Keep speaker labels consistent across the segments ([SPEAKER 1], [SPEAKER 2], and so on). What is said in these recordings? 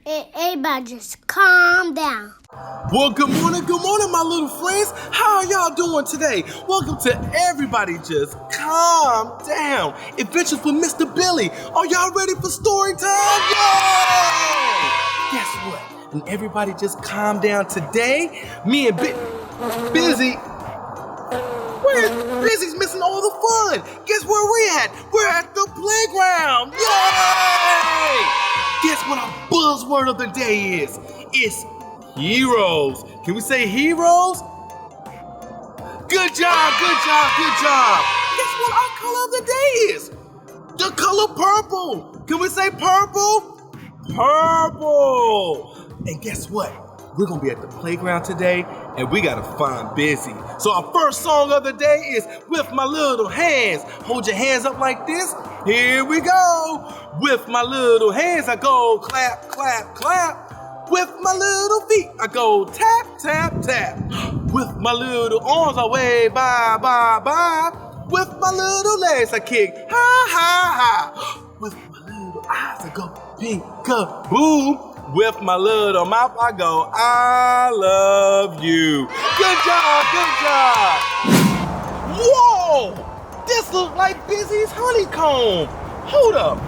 [SPEAKER 1] Everybody just calm down.
[SPEAKER 2] Well, good morning, my little friends. How are y'all doing today? Welcome to Everybody Just Calm Down. Adventures with Mr. Billy. Are y'all ready for story time? Yay! Guess what? And everybody just calm down today. Me and Bizzy. Bizzy's missing all the fun. Guess where we at? We're at the playground. Yay! Guess what our buzzword of the day is? It's heroes. Can we say heroes? Good job. Guess what our color of the day is? The color purple. Can we say purple? Purple. And guess what? We're gonna be at the playground today and we gotta find Bizzy. So our first song of the day is With My Little Hands. Hold your hands up like this. Here we go. With my little hands I go clap, clap, clap. With my little feet I go tap, tap, tap. With my little arms I wave bye, bye, bye. With my little legs I kick ha, ha, ha. With my little eyes I go peek-a-boo. With my little mouth I go I love you. Good job. Whoa! This looks like Bizzy's honeycomb. Hold up.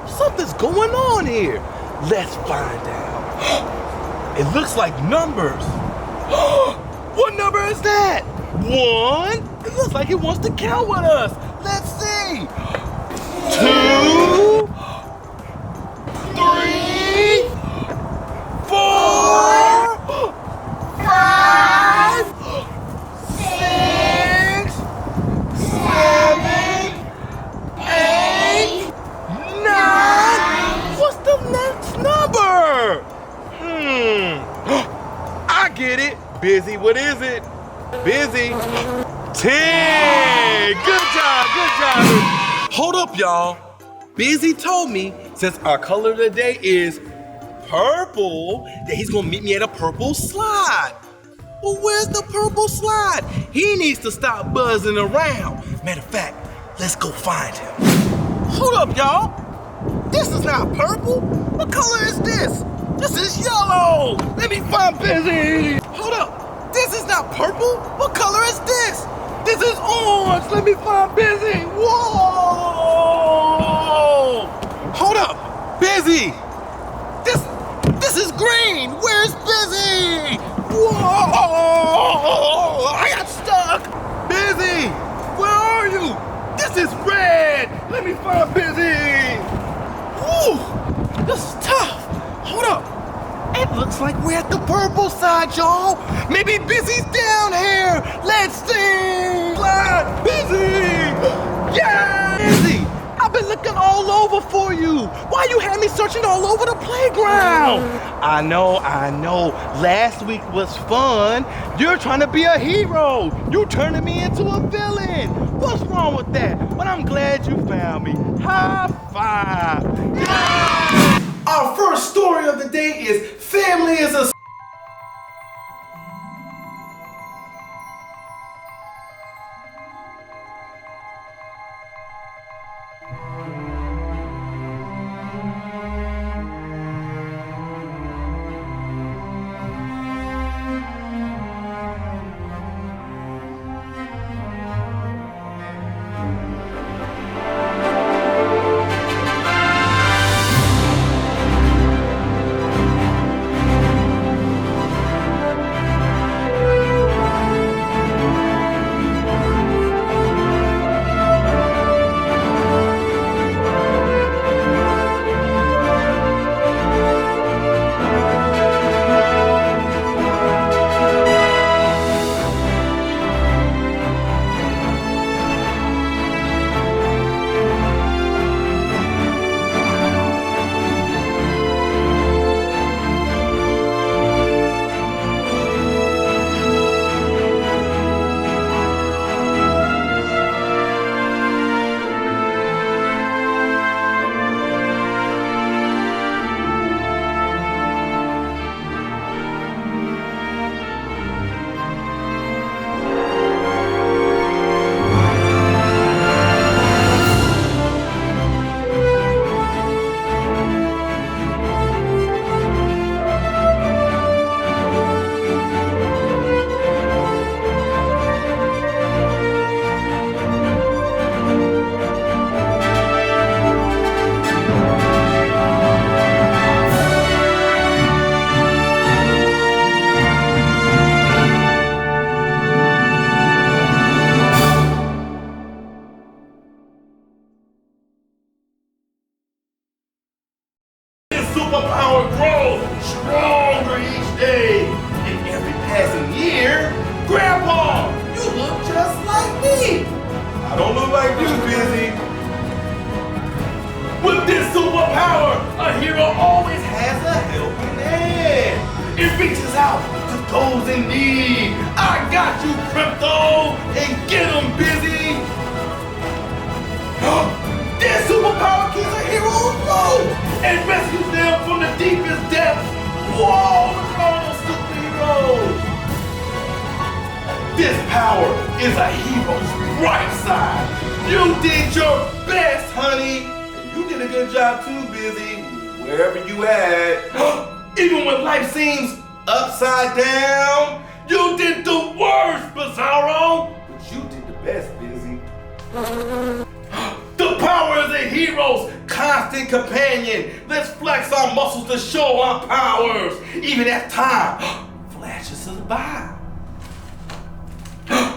[SPEAKER 2] Something's going on here. Let's find out. It looks like numbers. What number is that? 1. It looks like it wants to count with us. Let's see. 2, 3, 4, 5, 6, 7, 8, 9. What's the next number? I get it. Bizzy, what is it? Bizzy. 10. Good job. Hold up, y'all. Bizzy told me since our color of the day is purple, that he's gonna meet me at a purple slide. Well, where's the purple slide? He needs to stop buzzing around. Matter of fact, let's go find him. Hold up, y'all. This is not purple. What color is this? This is yellow. Let me find Bizzy. Hold up. This is not purple. What color is this? This is orange. Let me find Bizzy. Whoa! Hold up. Bizzy. This is green. Where's Bizzy? Whoa! I got stuck. Bizzy, where are you? This is red. Let me find Bizzy. Woo! This is tough. Hold up. It looks like we're at the purple side, y'all. Maybe Bizzy's down here. Let's see. Slide, Bizzy. Yeah! Bizzy, I've been looking all over for you. Why you had me searching all over the playground? I know. Last week was fun. You're trying to be a hero. You turning me into a villain. What's wrong with that? But I'm glad you found me. High five. Yeah! Our first story of the day is Family Is A superpower grows stronger each day. And every passing year, Grandpa, you look just like me. I don't look like you, Bizzy. With this superpower, a hero always has a helping hand. It reaches out to those in need. I got you, Crypto, and get them, Bizzy. This superpower keeps a hero afloat and rescues them from the deepest depths. Whoa, look at all those superheroes. This power is a hero's bright side. You did your best, honey. And you did a good job too, Bizzy, wherever you at. Even when life seems upside down, you did the worst, Bizarro. But you did the best, Bizzy. The power is a hero's constant companion. Let's flex our muscles to show our powers, even as time flashes us by.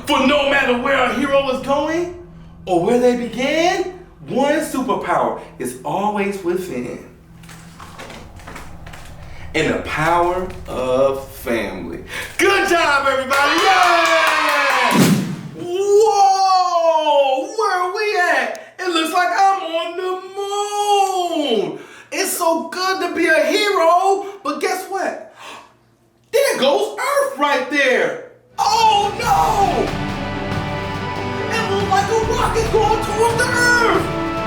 [SPEAKER 2] For no matter where a hero is going or where they began, one superpower is always within. And the power of family. Good job, everybody! Yay! Whoa! Where are we at? It looks like I'm on the moon. It's so good to be a hero, but guess what? There goes Earth right there. Oh no! It looks like a rocket going towards the Earth.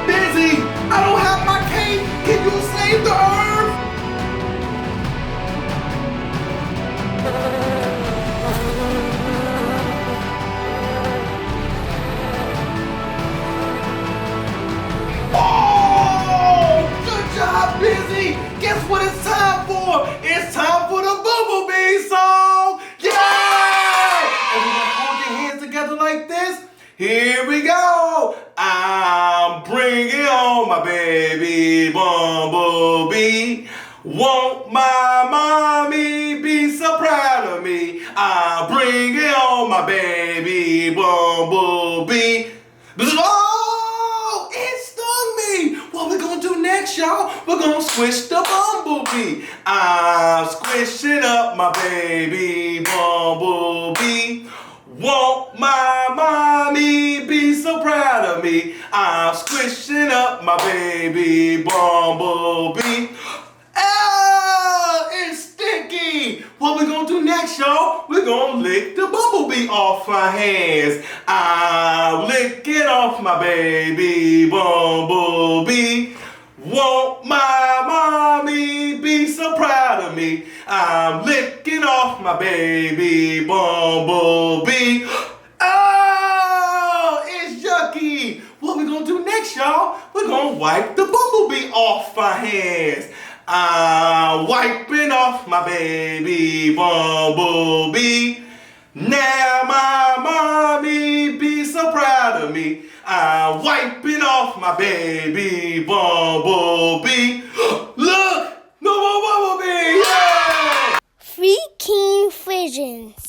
[SPEAKER 2] Bizzy, I don't have my cape. Can you save the Earth? Oh, good job, Bizzy. Guess what it's time for? It's time for the Bumblebee Song. Yeah! Everyone hold your hands together like this. Here we go. I'm bringing on my baby Bumblebee. Won't my mommy be so proud of me? I'm bringing on my baby Bumblebee. Oh, it stung me. What we gonna do next, y'all? We're gonna squish the bumblebee. I'm squishing up my baby Bumblebee. Won't my mommy be so proud of me? I'm squishing up my baby Bumblebee. Oh, it's sticky. What we gonna do next, y'all? We're gonna lick the bumblebee off our hands. I'm licking off my baby Bumblebee. Won't my mommy be so proud of me? I'm licking off my baby Bumblebee. Oh, it's yucky. What we gonna do next, y'all? We're gonna wipe the bumblebee off our hands. I'm wiping off my baby Bumblebee. Now my mommy be so proud of me. I'm wiping off my baby Bumblebee. Look, no more Bumblebee! Yeah!
[SPEAKER 1] Free King Visions.